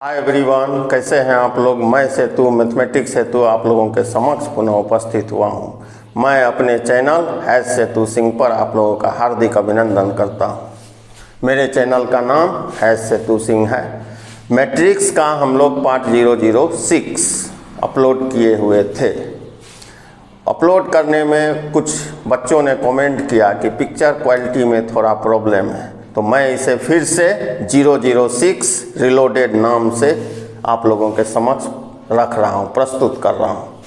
Hi everyone, कैसे हैं आप लोग। मैं सेतु मैथमेटिक्स हेतु आप लोगों के समक्ष पुनः उपस्थित हुआ हूं। मैं अपने चैनल हैज सेतु सिंह पर आप लोगों का हार्दिक अभिनंदन करता हूं। मेरे चैनल का नाम हैज सेतु सिंह है। मैट्रिक्स का हम लोग पार्ट 006 अपलोड किए हुए थे। अपलोड करने में कुछ बच्चों ने कमेंट किया कि पिक्चर क्वालिटी में थोड़ा प्रॉब्लम है, तो मैं इसे फिर से 006 रिलोडेड नाम से आप लोगों के समक्ष रख रहा हूँ, प्रस्तुत कर रहा हूँ।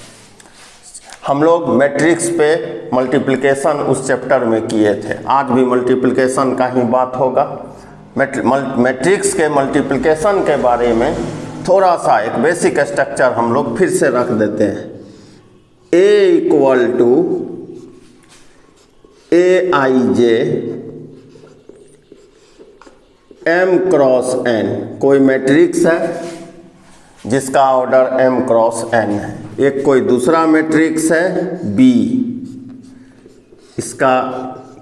हम लोग मैट्रिक्स पे मल्टीप्लिकेशन उस चैप्टर में किए थे। आज भी मल्टीप्लिकेशन का ही बात होगा। मैट्रिक्स के मल्टीप्लिकेशन के बारे में थोड़ा सा एक बेसिक स्ट्रक्चर हम लोग फिर से रख देते हैं। A = Aij m cross n कोई मैट्रिक्स है जिसका ऑर्डर m क्रॉस n है। एक कोई दूसरा मैट्रिक्स है B, इसका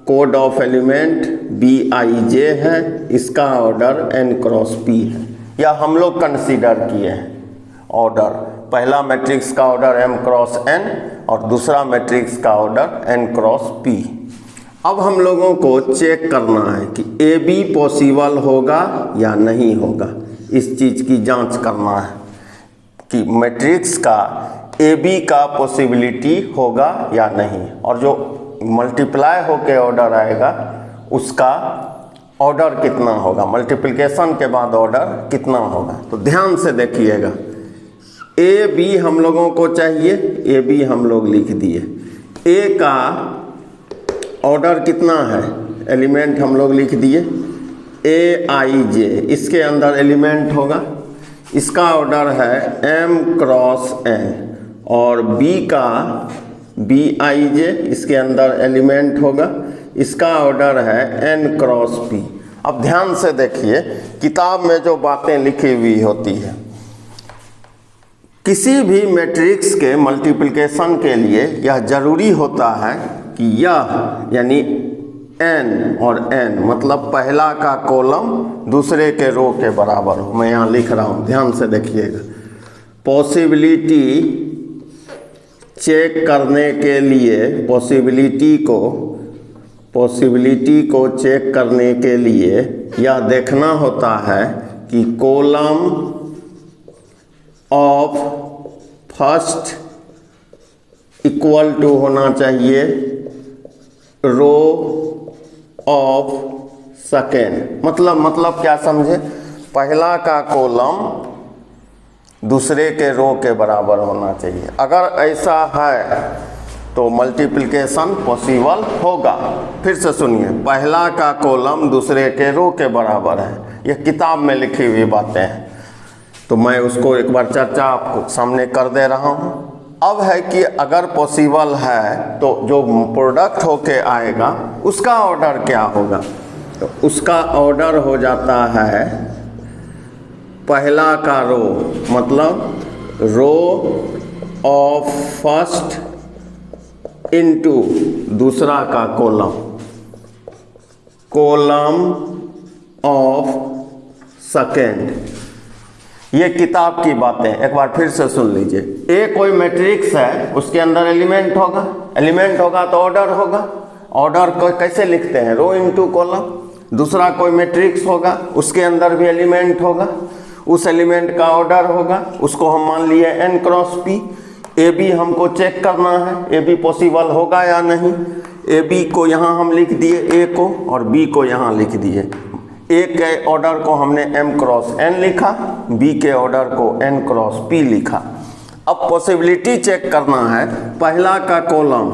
कोड ऑफ एलिमेंट Bij है, इसका ऑर्डर n क्रॉस p है। या हम लोग कंसीडर किए हैं ऑर्डर, पहला मैट्रिक्स का ऑर्डर m क्रॉस n और दूसरा मैट्रिक्स का ऑर्डर n क्रॉस p। अब हम लोगों को चेक करना है कि ए बी पॉसिबल होगा या नहीं होगा। इस चीज़ की जांच करना है कि मैट्रिक्स का ए बी का पॉसिबिलिटी होगा या नहीं, और जो मल्टीप्लाई होके ऑर्डर आएगा उसका ऑर्डर कितना होगा, मल्टीप्लिकेशन के बाद ऑर्डर कितना होगा। तो ध्यान से देखिएगा। ए बी हम लोगों को चाहिए, ए बी हम लोग लिख दिए। ए का ऑर्डर कितना है, एलिमेंट हम लोग लिख दिए Aij, इसके अंदर एलिमेंट होगा, इसका ऑर्डर है m क्रॉस n, और B का Bij, इसके अंदर एलिमेंट होगा, इसका ऑर्डर है n क्रॉस p। अब ध्यान से देखिए, किताब में जो बातें लिखी हुई होती है, किसी भी मैट्रिक्स के मल्टीप्लिकेशन के लिए यह जरूरी होता है कि यह यानी n और n मतलब पहला का कॉलम दूसरे के रो के बराबर हो। मैं यहाँ लिख रहा हूँ, ध्यान से देखिएगा। पॉसिबिलिटी चेक करने के लिए, पॉसिबिलिटी को चेक करने के लिए यह देखना होता है कि column of first equal to होना चाहिए रो ऑफ सेकेंड। मतलब क्या समझे, पहला का कॉलम दूसरे के रो के बराबर होना चाहिए। अगर ऐसा है तो मल्टीप्लिकेशन पॉसिबल होगा। फिर से सुनिए, पहला का कॉलम दूसरे के रो के बराबर है, यह किताब में लिखी हुई बातें हैं। तो मैं उसको एक बार चर्चा आपको सामने कर दे रहा हूँ। अब है कि अगर पॉसिबल है तो जो प्रोडक्ट होके आएगा उसका ऑर्डर क्या होगा। तो उसका ऑर्डर हो जाता है पहला का रो, मतलब रो ऑफ फर्स्ट इनटू दूसरा का कॉलम ऑफ सेकेंड। ये किताब की बातें एक बार फिर से सुन लीजिए। ए कोई मैट्रिक्स है, उसके अंदर एलिमेंट होगा तो ऑर्डर होगा। ऑर्डर को कैसे लिखते हैं, रो इनटू कॉलम। दूसरा कोई मैट्रिक्स होगा, उसके अंदर भी एलिमेंट होगा, उस एलिमेंट का ऑर्डर होगा, उसको हम मान लिए n cross p। A B हमको चेक करना है, ए बी पॉसिबल होगा या नहीं। ए बी को यहाँ हम लिख दिए ए को, और बी को यहाँ लिख दिए। ए के ऑर्डर को हमने m क्रॉस n लिखा, b के ऑर्डर को n क्रॉस p लिखा। अब पॉसिबिलिटी चेक करना है, पहला का कॉलम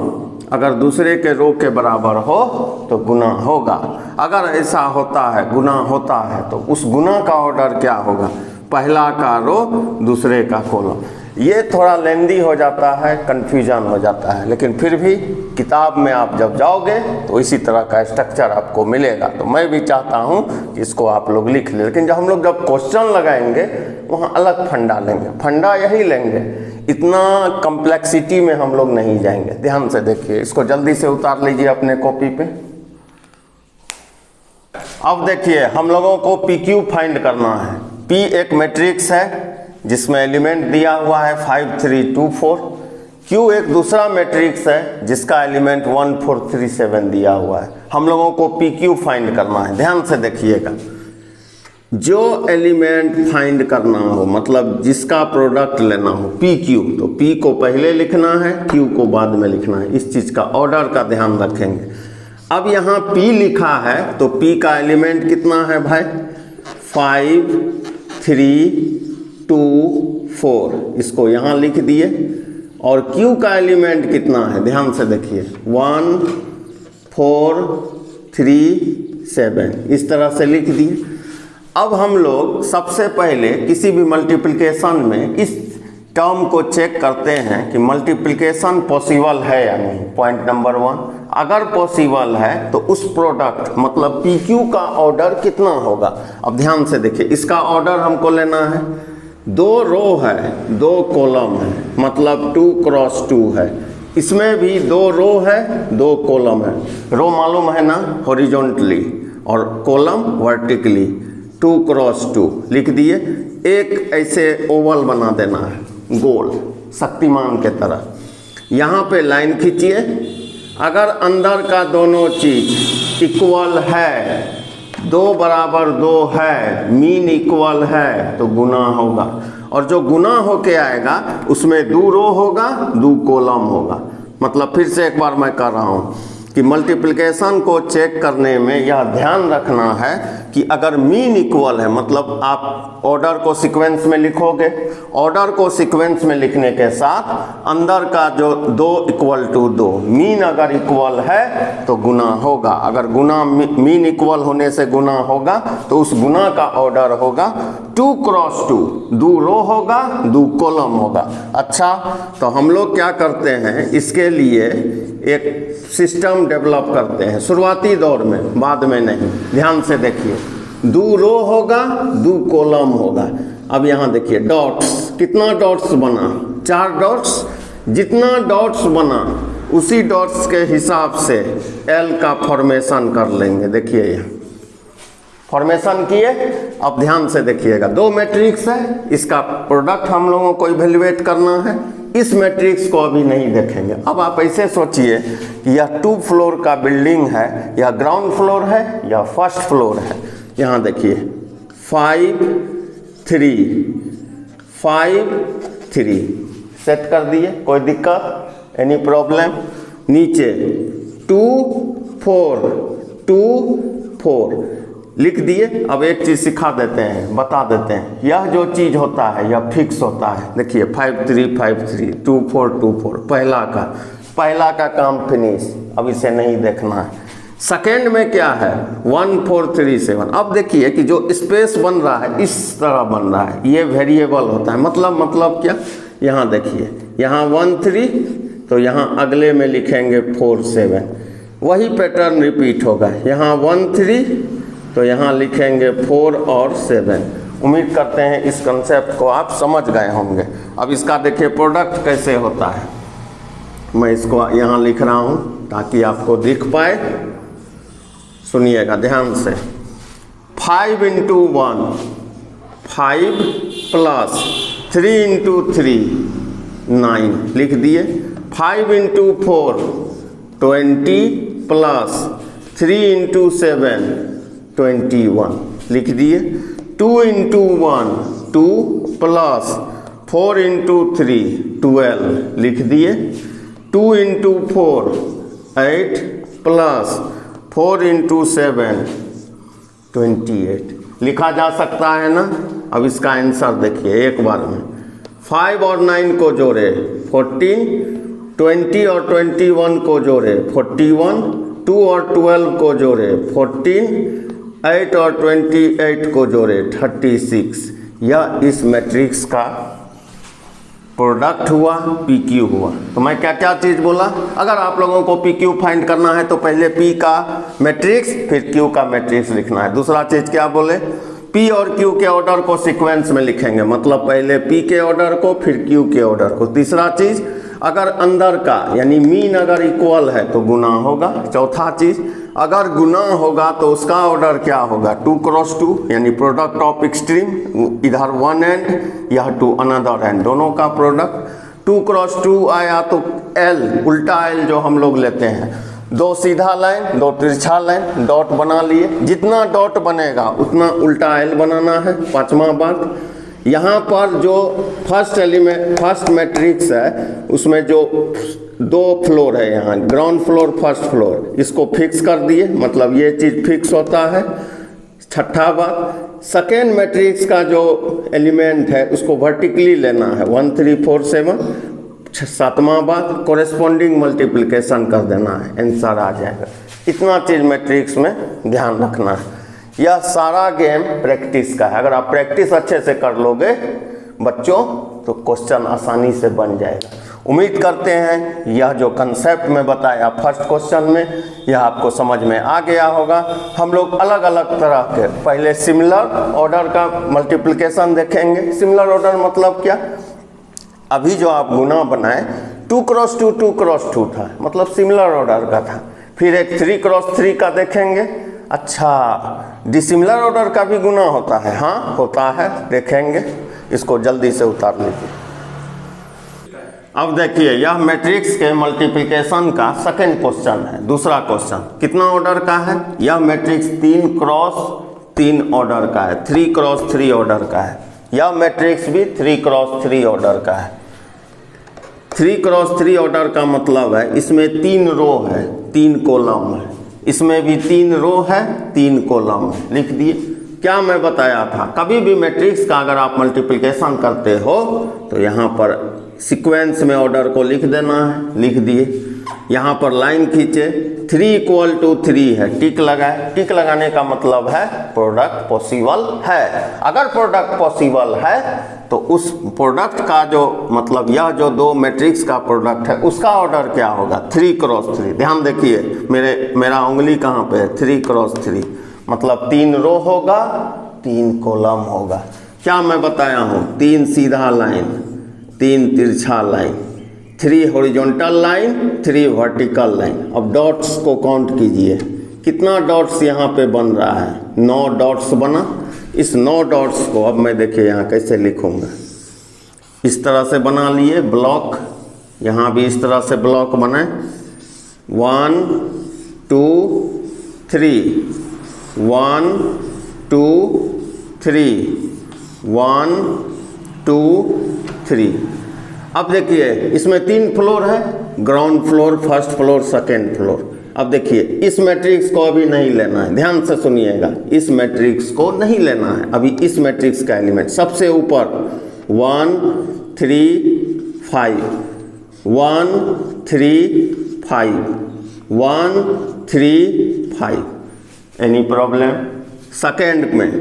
अगर दूसरे के रो के बराबर हो तो गुना होगा। अगर ऐसा होता है, गुना होता है, तो उस गुना का ऑर्डर क्या होगा, पहला का रो दूसरे का कॉलम। ये थोड़ा लेंदी हो जाता है, कन्फ्यूजन हो जाता है, लेकिन फिर भी किताब में आप जब जाओगे तो इसी तरह का स्ट्रक्चर आपको मिलेगा। तो मैं भी चाहता हूँ कि इसको आप लोग लिख लें, लेकिन जब हम लोग क्वेश्चन लगाएंगे वहाँ अलग फंडा लेंगे, फंडा यही लेंगे, इतना कम्प्लेक्सिटी में हम लोग नहीं जाएंगे। ध्यान से देखिए, इसको जल्दी से उतार लीजिए अपने कॉपी पे। अब देखिए हम लोगों को PQ फाइंड करना है। P एक मैट्रिक्स है जिसमें एलिमेंट दिया हुआ है 5 3 2 4। Q एक दूसरा मैट्रिक्स है जिसका एलिमेंट 1 4 3 7 दिया हुआ है। हम लोगों को PQ फाइंड करना है। ध्यान से देखिएगा, जो एलिमेंट फाइंड करना हो मतलब जिसका प्रोडक्ट लेना हो PQ, तो P को पहले लिखना है, Q को बाद में लिखना है। इस चीज़ का ऑर्डर का ध्यान रखेंगे। अब यहाँ P लिखा है तो P का एलिमेंट कितना है भाई? 5 3 2 4, इसको यहाँ लिख दिए। और Q का एलिमेंट कितना है? ध्यान से देखिए, 1 4 3 7, इस तरह से लिख दिए। अब हम लोग सबसे पहले किसी भी मल्टीप्लिकेशन में इस टर्म को चेक करते हैं कि मल्टीप्लिकेशन पॉसिबल है या नहीं। पॉइंट नंबर 1, अगर पॉसिबल है तो उस प्रोडक्ट मतलब PQ का ऑर्डर कितना होगा। अब ध्यान से देखिए, इसका ऑर्डर हमको लेना है। 2 रो है, 2 कॉलम है, मतलब 2 क्रॉस 2 है। इसमें भी 2 रो है, 2 कॉलम है। रो मालूम है ना, हॉरिजॉन्टली, और कॉलम वर्टिकली। 2 क्रॉस 2 लिख दिए। एक ऐसे ओवल बना देना है, गोल, शक्तिमान के तरह। यहाँ पे लाइन खींचिए। अगर अंदर का दोनों चीज इक्वल है, 2 बराबर 2 है, मीन इक्वल है, तो गुना होगा। और जो गुना होके आएगा उसमें 2 रो होगा, 2 कॉलम होगा। मतलब फिर से एक बार मैं कर रहा हूँ कि मल्टीप्लिकेशन को चेक करने में यह ध्यान रखना है कि अगर मीन इक्वल है, मतलब आप ऑर्डर को सीक्वेंस में लिखोगे, ऑर्डर को सीक्वेंस में लिखने के साथ अंदर का जो 2 इक्वल टू 2, मीन अगर इक्वल है तो गुना होगा। अगर गुना मीन इक्वल होने से गुना होगा तो उस गुना का ऑर्डर होगा 2 क्रॉस 2, 2 रो होगा, 2 कॉलम होगा। अच्छा, तो हम लोग क्या करते हैं, इसके लिए एक सिस्टम डेवलप करते हैं शुरुआती दौर में, बाद में नहीं। ध्यान से देखिए, 2 रो होगा, 2 कॉलम होगा। अब यहाँ देखिए डॉट्स, कितना डॉट्स बना? 4 डॉट्स। जितना डॉट्स बना उसी डॉट्स के हिसाब से L का फॉर्मेशन कर लेंगे। देखिए यहाँ फॉर्मेशन किए। अब ध्यान से देखिएगा, 2 मैट्रिक्स है, इसका प्रोडक्ट हम लोगों को इवेल्युएट करना है। इस मैट्रिक्स को अभी नहीं देखेंगे। अब आप ऐसे सोचिए कि यह 2 फ्लोर का बिल्डिंग है, या ग्राउंड फ्लोर है या फर्स्ट फ्लोर है। यहाँ देखिए 5 3 5 3 सेट कर दिए। कोई दिक्कत, एनी प्रॉब्लम? नीचे 2 4 2 4 लिख दिए। अब एक चीज़ सिखा देते हैं, बता देते हैं, यह जो चीज़ होता है यह फिक्स होता है। देखिए 5 3 5 3 2 4 2 4, पहला का काम फिनिश। अब इसे नहीं देखना है। सेकेंड में क्या है? 1 4 3 7। अब देखिए कि जो स्पेस बन रहा है इस तरह बन रहा है, ये वेरिएबल होता है। मतलब क्या? यहाँ देखिए, यहाँ 1 3, तो यहाँ अगले में लिखेंगे 4 7। वही पैटर्न रिपीट होगा। यहाँ 1 3, तो यहाँ लिखेंगे 4 और 7। उम्मीद करते हैं इस कंसेप्ट को आप समझ गए होंगे। अब इसका देखिए प्रोडक्ट कैसे होता है। मैं इसको यहाँ लिख रहा हूँ ताकि आपको दिख पाए। सुनिएगा ध्यान से। 5 × 1 5 प्लस 3 × 3 9 लिख दिए। 5 × 4 20 प्लस 3 × 7 21 लिख दिए। 2 × 1 2 प्लस 4 × 3 12 लिख दिए। 2 × 4 8 प्लस 4 × 7 28 लिखा जा सकता है ना। अब इसका आंसर देखिए एक बार में। 5 और 9 को जोड़े 14, 20 और 21 को जोड़े 41, 2 और 12 को जोड़े 14, 8 और 28 को जोड़े 36। यह इस मैट्रिक्स का प्रोडक्ट हुआ, PQ हुआ। तो मैं क्या क्या चीज़ बोला? अगर आप लोगों को PQ फाइंड करना है तो पहले P का मैट्रिक्स फिर Q का मैट्रिक्स लिखना है। दूसरा चीज़ क्या बोले? P और Q के ऑर्डर को सीक्वेंस में लिखेंगे, मतलब पहले P के ऑर्डर को फिर Q के ऑर्डर को। तीसरा चीज़, अगर अंदर का यानी मीन अगर इक्वल है तो गुना होगा। चौथा चीज, अगर गुना होगा तो उसका ऑर्डर क्या होगा, 2 क्रॉस 2 यानी प्रोडक्ट ऑफ एक्सट्रीम, इधर वन एंड यह टू अनदर एंड, दोनों का प्रोडक्ट। 2 क्रॉस 2 आया तो एल, उल्टा एल जो हम लोग लेते हैं, 2 सीधा लाइन 2 तिरछा लाइन, डॉट बना लिए। जितना डॉट बनेगा उतना उल्टा एल बनाना है। पांचवा बात, यहाँ पर जो फर्स्ट मैट्रिक्स है उसमें जो 2 फ्लोर है, यहाँ ग्राउंड फ्लोर फर्स्ट फ्लोर, इसको फिक्स कर दिए, मतलब ये चीज़ फिक्स होता है। छठा बात, सेकेंड मैट्रिक्स का जो एलिमेंट है उसको वर्टिकली लेना है, 1 3 4 7। सातवां बात, कोरेस्पॉन्डिंग मल्टीप्लिकेशन कर देना है, आंसर आ जाएगा। इतना चीज़ मैट्रिक्स में ध्यान रखना है। यह सारा गेम प्रैक्टिस का है। अगर आप प्रैक्टिस अच्छे से कर लोगे बच्चों तो क्वेश्चन आसानी से बन जाएगा। उम्मीद करते हैं यह जो कंसेप्ट मैं बताया फर्स्ट क्वेश्चन में यह आपको समझ में आ गया होगा। हम लोग अलग अलग तरह के पहले सिमिलर ऑर्डर का मल्टीप्लिकेशन देखेंगे। सिमिलर ऑर्डर मतलब क्या, अभी जो आप गुना बनाए 2 क्रॉस 2 2 क्रॉस 2 था, मतलब सिमिलर ऑर्डर का था। फिर एक 3 क्रॉस 3 का देखेंगे। अच्छा, डिसिमिलर ऑर्डर का भी गुना होता है? हाँ होता है, देखेंगे। इसको जल्दी से उतार लीजिए। अब देखिए यह मैट्रिक्स के मल्टीप्लिकेशन का सेकंड क्वेश्चन है। दूसरा क्वेश्चन कितना ऑर्डर का है? यह मैट्रिक्स 3 क्रॉस 3 ऑर्डर का है, 3 क्रॉस 3 ऑर्डर का है। यह मैट्रिक्स भी 3 क्रॉस 3 ऑर्डर का है। 3 क्रॉस 3 ऑर्डर का मतलब है इसमें 3 रो है, 3 कॉलम है। इसमें भी 3 रो है, 3 कॉलम है। लिख दिए। क्या मैं बताया था, कभी भी मैट्रिक्स का अगर आप मल्टीप्लिकेशन करते हो तो यहाँ पर सीक्वेंस में ऑर्डर को लिख देना है। लिख दिए। यहाँ पर लाइन खींचे, 3 = 3 है, टिक लगाए। टिक लगाने का मतलब है प्रोडक्ट पॉसिबल है। अगर प्रोडक्ट पॉसिबल है तो उस प्रोडक्ट का जो मतलब यह जो 2 मैट्रिक्स का प्रोडक्ट है उसका ऑर्डर क्या होगा, 3 क्रॉस 3। ध्यान देखिए मेरा उंगली कहाँ पे है, 3 क्रॉस 3 मतलब 3 रो होगा, 3 कॉलम होगा। क्या मैं बताया हूँ, 3 सीधा लाइन, 3 तिरछा line, 3 horizontal line, 3 vertical line. अब डॉट्स को काउंट कीजिए, कितना डॉट्स यहाँ पे बन रहा है, 9 डॉट्स बना। इस 9 डॉट्स को अब मैं देखिए यहाँ कैसे लिखूँगा, इस तरह से बना लिए ब्लॉक। यहाँ भी इस तरह से ब्लॉक बने, 1 2 3, 1 2 3, 1 2 3। अब देखिए इसमें 3 फ्लोर है, ground floor first floor second floor. अब देखिए इस मैट्रिक्स को अभी नहीं लेना है, ध्यान से सुनिएगा। इस मैट्रिक्स को नहीं लेना है अभी। इस मैट्रिक्स का एलिमेंट सबसे ऊपर 1 3 5, 1 3 5, 1 3 5। Any problem? सेकेंड में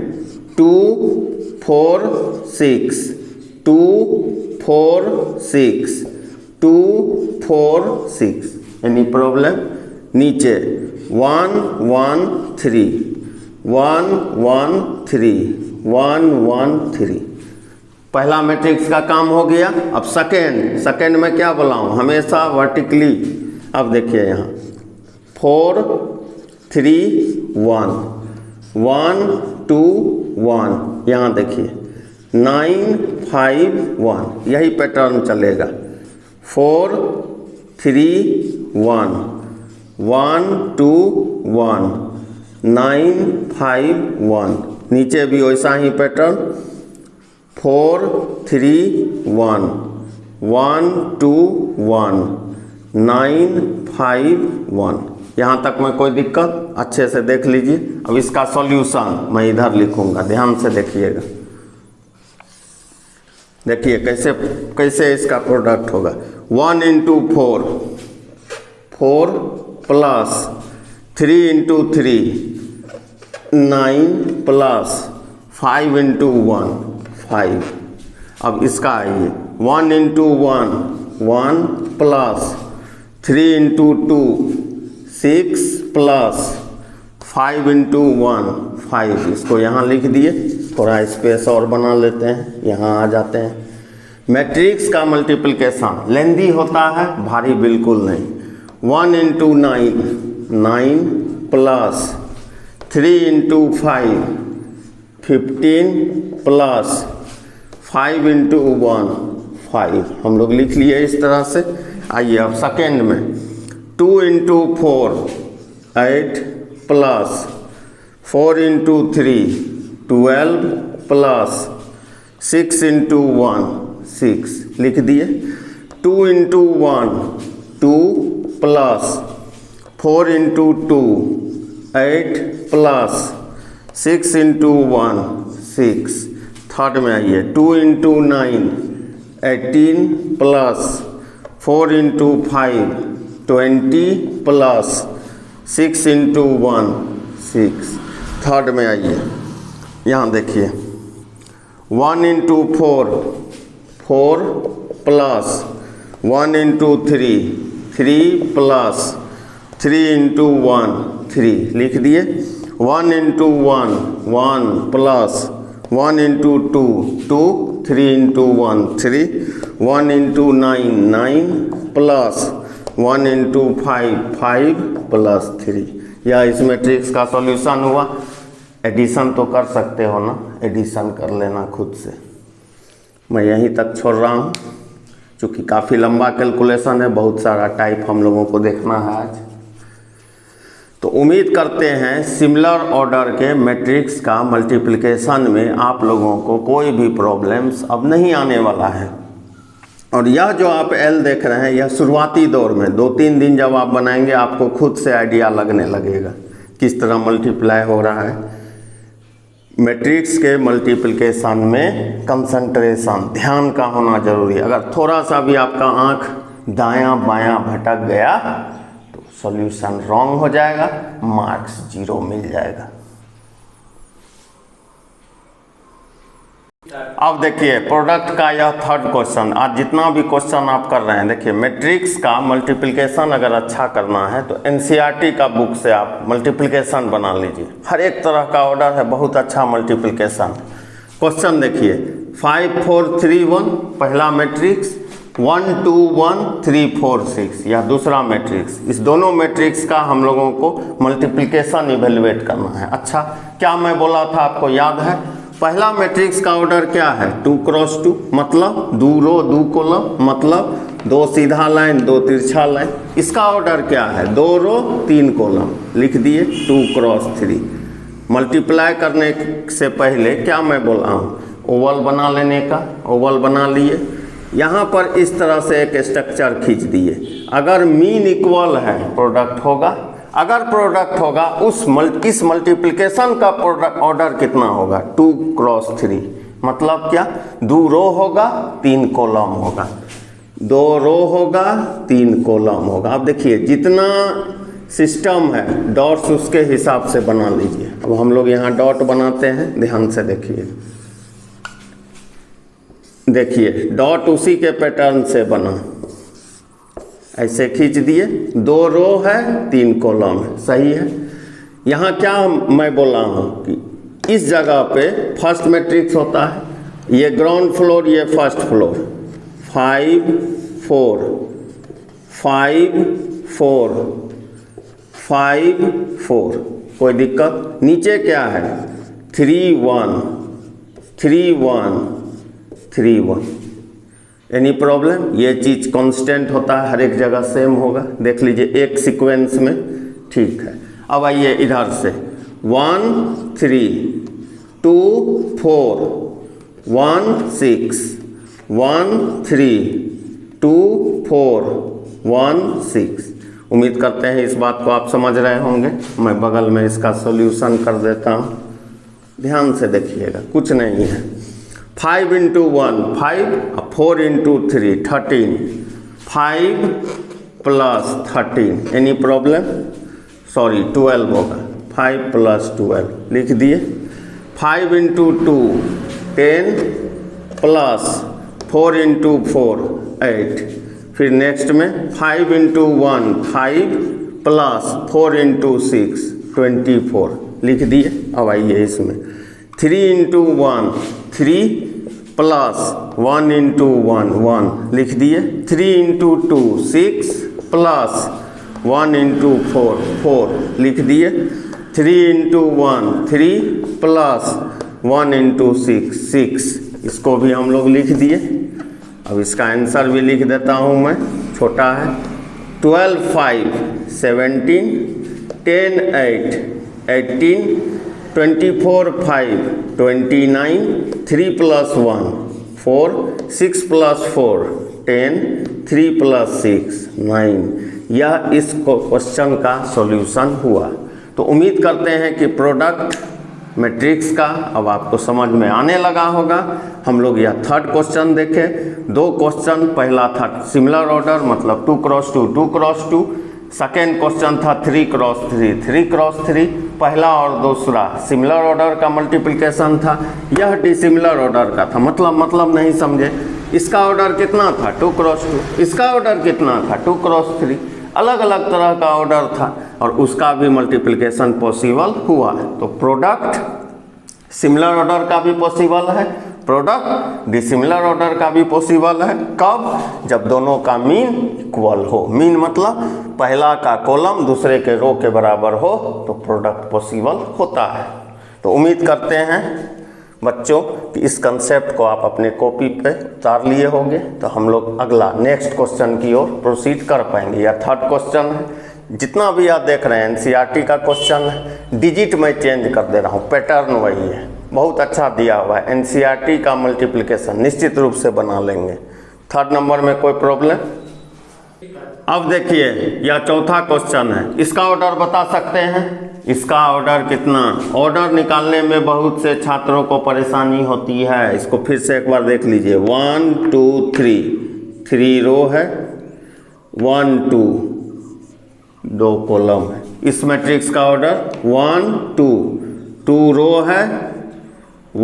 2 4 6, 2 4 6, 2 4 6। Any problem? नीचे 1 1 3, 1 1 3, 1 1 3। पहला मैट्रिक्स का काम हो गया। अब सेकेंड में क्या बोलाऊं, हमेशा वर्टिकली। अब देखिए यहाँ 4 3 1, 1 2 1। यहाँ देखिए 9 5 1, यही पैटर्न चलेगा। 4 3 1, 1 2 1, 9 5 1। नीचे भी वैसा ही पैटर्न, 4 3 1, 1 2 1, 9 5 1। यहाँ तक में कोई दिक्कत? अच्छे से देख लीजिए। अब इसका सॉल्यूशन मैं इधर लिखूंगा, ध्यान से देखिएगा। देखिए कैसे इसका प्रोडक्ट होगा। 1 × 4, 4 प्लस 3 × 3, 9 प्लस 5 × 1 5। अब इसका आइए 1 × 1 1 प्लस 3 × 2 6 प्लस 5 × 1 5। इसको यहाँ लिख दिए, थोड़ा स्पेस और बना लेते हैं, यहाँ आ जाते हैं। मैट्रिक्स का मल्टीप्लिकेशन लेंदी होता है, भारी बिल्कुल नहीं। 1 into 9 9 plus 3 into 5 15 plus 5 into 1 5। हम लोग लिख लिए इस तरह से। आइए अब सेकेंड में 2 into 4 8 plus 4 into 3 12 plus 6 into 1 6 लिख दिए। 2 into 1 2 plus 4 into 2 8 plus 6 into 1 6। Third में आइए 2 into 9 18 plus 4 into 5 20 plus 6 into 1 6। Third में आइए, यहाँ देखिए 1 into 4 4 plus 1 into 3 3 plus 3 into 1 3 लिख दिए। 1 into 1 1 plus 1 into 2 2 3 into 1 3 1 into 9 9 plus 1 into 5 5 plus 3। यह इस मैट्रिक्स का सॉल्यूशन हुआ। एडिशन तो कर सकते हो ना, एडिशन कर लेना खुद से। मैं यहीं तक छोड़ रहा हूँ, क्योंकि काफ़ी लंबा कैलकुलेशन है, बहुत सारा टाइप हम लोगों को देखना है आज। तो उम्मीद करते हैं सिमिलर ऑर्डर के मैट्रिक्स का मल्टीप्लिकेशन में आप लोगों को कोई भी प्रॉब्लम्स अब नहीं आने वाला है। और यह जो आप एल देख रहे हैं, यह शुरुआती दौर में 2-3 दिन जब आप बनाएंगे आपको खुद से आइडिया लगने लगेगा किस तरह मल्टीप्लाई हो रहा है। मैट्रिक्स के मल्टीप्लिकेशन में कंसंट्रेशन, ध्यान का होना जरूरी है। अगर थोड़ा सा भी आपका आँख दायां बायां भटक गया तो सॉल्यूशन रॉन्ग हो जाएगा, मार्क्स 0 मिल जाएगा। अब देखिए प्रोडक्ट का यह थर्ड क्वेश्चन। आज जितना भी क्वेश्चन आप कर रहे हैं, देखिए मैट्रिक्स का मल्टीप्लिकेशन अगर अच्छा करना है तो एनसीईआरटी का बुक से आप मल्टीप्लिकेशन बना लीजिए। हर एक तरह का ऑर्डर है, बहुत अच्छा मल्टीप्लिकेशन। क्वेश्चन देखिए 5 4 3 1 पहला मैट्रिक्स, 1 2 1 3 4 6 यह दूसरा मैट्रिक्स। इस दोनों मैट्रिक्स का हम लोगों को मल्टीप्लिकेशन इवेलुएट करना है। अच्छा, क्या मैं बोला था आपको याद है? पहला मैट्रिक्स का ऑर्डर क्या है? 2 क्रॉस 2, मतलब 2 रो 2 कॉलम, मतलब 2 सीधा लाइन 2 तिरछा लाइन। इसका ऑर्डर क्या है? 2 रो 3 कॉलम। लिख दिए 2 क्रॉस 3। मल्टीप्लाई करने से पहले क्या मैं बोला हूँ? ओवल बना लेने का। ओवल बना लिए, यहाँ पर इस तरह से एक स्ट्रक्चर खींच दिए। अगर मीन इक्वल है प्रोडक्ट होगा, अगर प्रोडक्ट होगा इस मल्टीप्लिकेशन का प्रोडक्ट ऑर्डर कितना होगा? 2 क्रॉस 3, मतलब क्या? 2 रो होगा 3 कॉलम होगा, 2 रो होगा 3 कॉलम होगा। अब देखिए जितना सिस्टम है डॉट्स उसके हिसाब से बना लीजिए। अब हम लोग यहाँ डॉट बनाते हैं, ध्यान से देखिए। देखिए डॉट उसी के पैटर्न से बना, ऐसे खींच दिए। 2 रो है 3 कॉलम है, सही है। यहाँ क्या मैं बोला हूँ कि इस जगह पे फर्स्ट मैट्रिक्स होता है, ये ग्राउंड फ्लोर, ये फर्स्ट फ्लोर। 5 4 5 4 5 4, कोई दिक्कत? नीचे क्या है? 3 1 3 1 3 1। Any problem? ये चीज़ कांस्टेंट होता है, हर एक जगह सेम होगा। देख लीजिए एक सीक्वेंस में, ठीक है। अब आइए इधर से 1 3 2 4 1 6 1 3 2 4 1 6। उम्मीद करते हैं इस बात को आप समझ रहे होंगे। मैं बगल में इसका सॉल्यूशन कर देता हूँ, ध्यान से देखिएगा। कुछ नहीं है, 5 into 1 5, 4 into 3 13, 5 plus 13। Any problem? Sorry 12 होगा, 5 प्लस 12 लिख दिए। 5 इंटू 2 10 प्लस 4 इंटू 4 8। फिर नेक्स्ट में 5 इंटू 1 5 प्लस 4 इंटू 6 24 लिख दिए। अब आइए इसमें 3 इंटू 1 3 प्लस 1 इंटू 1 1 लिख दिए, 3 इंटू 2 6 प्लस 1 इंटू 4 4 लिख दिए, 3 इंटू 1 3 प्लस 1 इंटू 6 6, इसको भी हम लोग लिख दिए। अब इसका आंसर भी लिख देता हूँ मैं, छोटा है। 12 5 17, 10 8 18, 24 5 29, 3 प्लस 1 4, 6 प्लस 4 10, 3 प्लस 6 9। यह इस क्वेश्चन का सॉल्यूशन हुआ। तो उम्मीद करते हैं कि प्रोडक्ट मैट्रिक्स का अब आपको समझ में आने लगा होगा। हम लोग यह थर्ड क्वेश्चन देखें। दो क्वेश्चन, पहला था सिमिलर ऑर्डर मतलब 2 क्रॉस 2 2 क्रॉस 2, सेकेंड क्वेश्चन था 3 क्रॉस 3 3 क्रॉस 3। पहला और दूसरा सिमिलर ऑर्डर का मल्टीप्लिकेशन था, यह डिसिमिलर ऑर्डर का था। मतलब नहीं समझे। इसका ऑर्डर कितना था 2 क्रॉस 2, इसका ऑर्डर कितना था 2 क्रॉस 3, अलग अलग तरह का ऑर्डर था और उसका भी मल्टीप्लिकेशन पॉसिबल हुआ। तो प्रोडक्ट सिमिलर ऑर्डर का भी पॉसिबल है, प्रोडक्ट डिसिमिलर ऑर्डर का भी पॉसिबल है। कब? जब दोनों का मीन इक्वल हो। मीन मतलब पहला का कॉलम दूसरे के रो के बराबर हो तो प्रोडक्ट पॉसिबल होता है। तो उम्मीद करते हैं बच्चों कि इस कंसेप्ट को आप अपने कॉपी पे उतार लिए होंगे। तो हम लोग अगला नेक्स्ट क्वेश्चन की ओर प्रोसीड कर पाएंगे। यह थर्ड क्वेश्चन है। जितना भी आप देख रहे हैं एनसीईआरटी का क्वेश्चन है, डिजिट में चेंज कर दे रहा हूँ, पैटर्न वही है, बहुत अच्छा दिया हुआ है। एनसीईआरटी का मल्टीप्लिकेशन निश्चित रूप से बना लेंगे। थर्ड नंबर में कोई प्रॉब्लम? अब देखिए यह चौथा क्वेश्चन है, इसका ऑर्डर बता सकते हैं? इसका ऑर्डर कितना? ऑर्डर निकालने में बहुत से छात्रों को परेशानी होती है। इसको फिर से एक बार देख लीजिए। 1 2 3 3 रो है, 1 2 2 कॉलम है। इस मैट्रिक्स का ऑर्डर 1 2 2 रो है,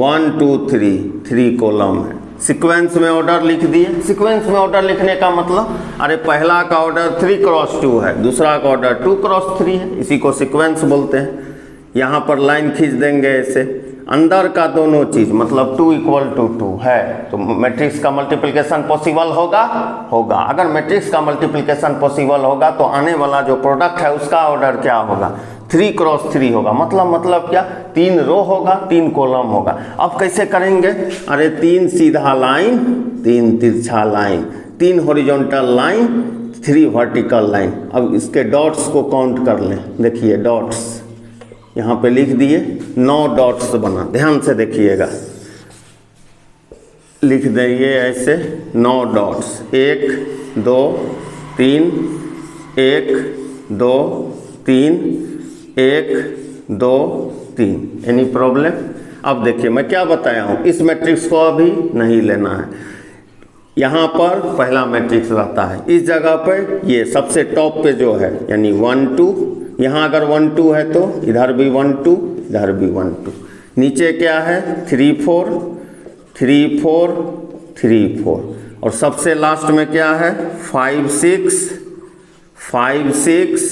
1 2 3 3 कॉलम है। सीक्वेंस में ऑर्डर लिख दिए। सीक्वेंस में ऑर्डर लिखने का मतलब, अरे पहला का ऑर्डर 3 क्रॉस 2 है, दूसरा का ऑर्डर 2 क्रॉस 3 है, इसी को सीक्वेंस बोलते हैं। यहाँ पर लाइन खींच देंगे ऐसे, अंदर का दोनों चीज़ मतलब 2 = 2 है तो मैट्रिक्स का मल्टीप्लिकेशन पॉसिबल होगा। अगर मैट्रिक्स का मल्टीप्लिकेशन पॉसिबल होगा तो आने वाला जो प्रोडक्ट है उसका ऑर्डर क्या होगा? 3 क्रॉस 3 होगा। मतलब क्या? 3 रो होगा, 3 कॉलम होगा। अब कैसे करेंगे? अरे 3 सीधा लाइन, 3 तिरछा line, 3 horizontal line, 3 vertical line. अब इसके डॉट्स को काउंट कर लें। देखिए डॉट्स यहाँ पे लिख दिए, 9 डॉट्स बना। ध्यान से देखिएगा, लिख देंगे ऐसे 9 डॉट्स, 1 2 3 1 2 3 1 2 3। Any problem? अब देखिए मैं क्या बताया हूँ, इस मैट्रिक्स को अभी नहीं लेना है। यहाँ पर पहला मैट्रिक्स रहता है, इस जगह पर ये सबसे टॉप पे जो है यानी 1 2, यहाँ अगर 1 2 है तो इधर भी 1 2, इधर भी 1 2। नीचे क्या है? 3 4 3 4 3 4 और सबसे लास्ट में क्या है? 5 6 5 6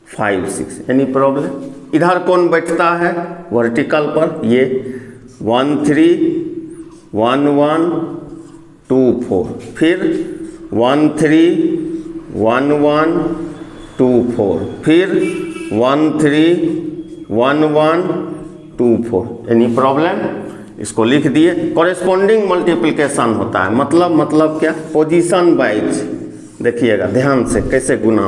5 6। Any problem? इधर कौन बैठता है वर्टिकल पर? ये 1 3 1 1 2 4, फिर 1 3 1 1 2 4, फिर 1 3 1 1 2 4। Any problem? इसको लिख दिए। कॉरेस्पॉन्डिंग मल्टीप्लिकेशन होता है, मतलब क्या? Position wise. देखिएगा ध्यान से कैसे गुना।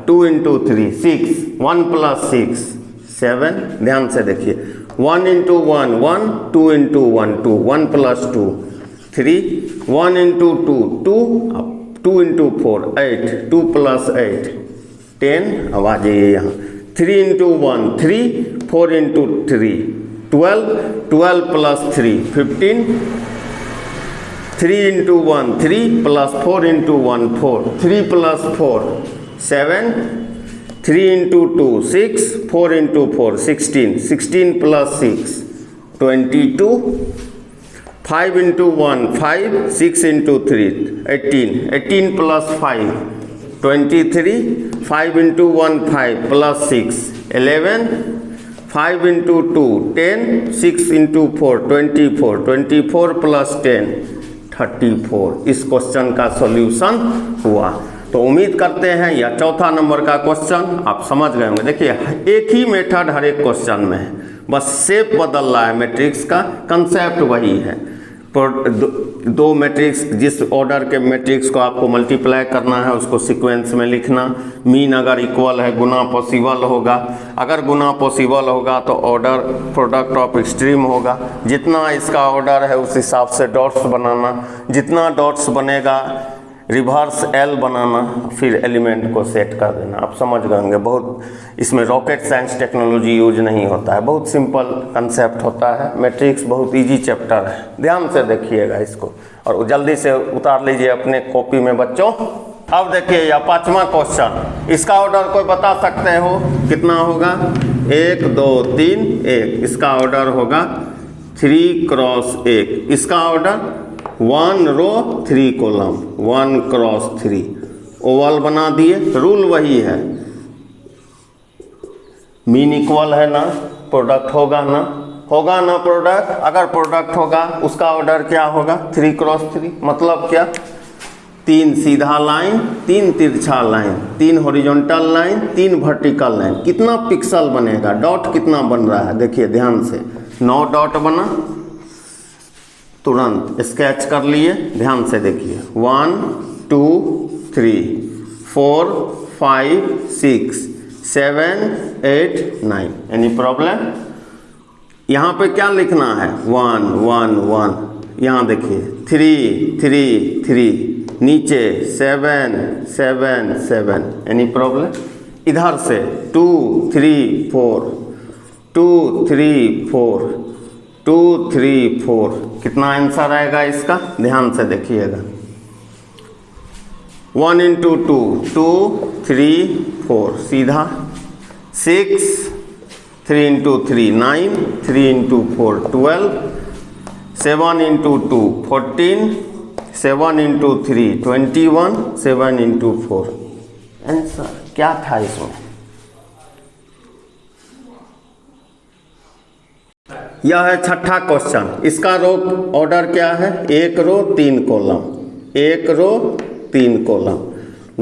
2 × 3 6, 1 + 6 7। ध्यान से देखिए, 1 × 1 1, 2 × 1 2, 1 + 2 3, 1 × 2 2, 2 × 4 8, 2 + 8 10। अब आ जाइए यहाँ, 3 × 1 3, 4 × 3 12, 12 + 3 15, 3 × 1 3 + 4 × 1 4, 3 + 4 7, 3 × 2 6, 4 × 4 16, 16 + 6 22, 5 × 1 5, 6 × 3 18, 18 + 5 23, 5 × 1 5 + 6 11, 5 इंटू 2 10, 6 इंटू 4 24, 24 प्लस 10 34। इस क्वेश्चन का सॉल्यूशन हुआ। तो उम्मीद करते हैं यह चौथा नंबर का क्वेश्चन आप समझ गए होंगे। देखिए एक ही मेथड हर एक क्वेश्चन में है, बस शेप बदल रहा है, मैट्रिक्स का कंसेप्ट वही है। दो मैट्रिक्स, जिस ऑर्डर के मैट्रिक्स को आपको मल्टीप्लाई करना है उसको सीक्वेंस में लिखना। मीन अगर इक्वल है गुना पॉसिबल होगा, अगर गुना पॉसिबल होगा तो ऑर्डर प्रोडक्ट ऑफ एक्सट्रीम होगा। जितना इसका ऑर्डर है उस हिसाब से डॉट्स बनाना, जितना डॉट्स बनेगा रिवर्स एल बनाना, फिर एलिमेंट को सेट कर देना। आप समझ गए होंगे, बहुत इसमें रॉकेट साइंस टेक्नोलॉजी यूज नहीं होता है, बहुत सिंपल कंसेप्ट होता है। मैट्रिक्स बहुत इजी चैप्टर है, ध्यान से देखिएगा इसको और जल्दी से उतार लीजिए अपने कॉपी में बच्चों। अब देखिए यह पांचवा क्वेश्चन, इसका ऑर्डर कोई बता सकते हो कितना होगा? 1 2 3 1, इसका ऑर्डर होगा 3 क्रॉस 1। इसका ऑर्डर 1 रो 3 कॉलम, 1 क्रॉस 3। ओवल बना दिए, रूल वही है, मीन इक्वल है ना, प्रोडक्ट होगा ना, होगा ना प्रोडक्ट। अगर प्रोडक्ट होगा उसका ऑर्डर क्या होगा? 3 क्रॉस 3। मतलब क्या? 3 सीधा लाइन, 3 तिरछा line, 3 horizontal line, 3 vertical line. कितना पिक्सल बनेगा? डॉट कितना बन रहा है देखिए ध्यान से, 9 डॉट बना। तुरंत स्केच कर लिए, ध्यान से देखिए 1 2 3 4 5 6 7 8 9। Any problem? यहाँ पे क्या लिखना है? 1 1 1। यहाँ देखिए 3 3 3, नीचे 7 7 7। Any problem? इधर से 2 3 4 2 3 4 2 3 4। कितना आंसर आएगा इसका? ध्यान से देखिएगा। 1 इंटू 2 2 3 4 सीधा, 6 3 into 3 9, 3 into 4 12, 7 into 2 14, 7 into 3 21, 7 into 4। Answer क्या था इसमें? यह है छठा क्वेश्चन। इसका रो ऑर्डर क्या है? 1 रो 3 कॉलम, 1 रो 3 कॉलम,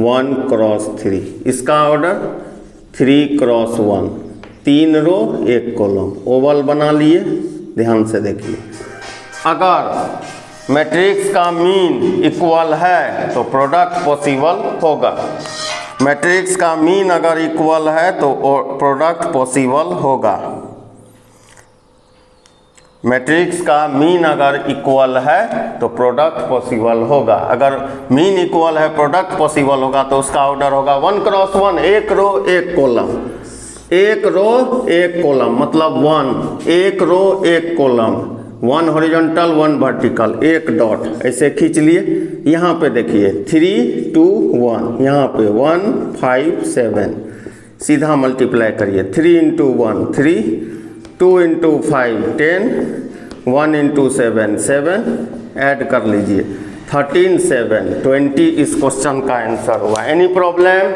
1 क्रॉस 3। इसका ऑर्डर 3 क्रॉस 1, 3 रो 1 कॉलम। ओवल बना लिए, ध्यान से देखिए। अगर मैट्रिक्स का मीन इक्वल है तो प्रोडक्ट पॉसिबल होगा। मैट्रिक्स का मीन अगर इक्वल है तो प्रोडक्ट पॉसिबल होगा। मैट्रिक्स का मीन अगर इक्वल है तो प्रोडक्ट पॉसिबल होगा। अगर मीन इक्वल है प्रोडक्ट पॉसिबल होगा तो उसका ऑर्डर होगा 1 क्रॉस 1, 1 रो 1 कॉलम, 1 रो 1 कॉलम मतलब 1, 1 रो 1 कॉलम, 1 हॉरिजॉन्टल 1 वर्टिकल, 1 डॉट ऐसे खींच लिए। यहाँ पे देखिए 3 2 1, यहाँ पे 1 5 7, सीधा मल्टीप्लाई करिए। 3 इंटू 1 3, 2 इंटू 5 10, 1 इंटू 7 7, ऐड कर लीजिए 13 7 20। इस क्वेश्चन का आंसर हुआ। Any problem?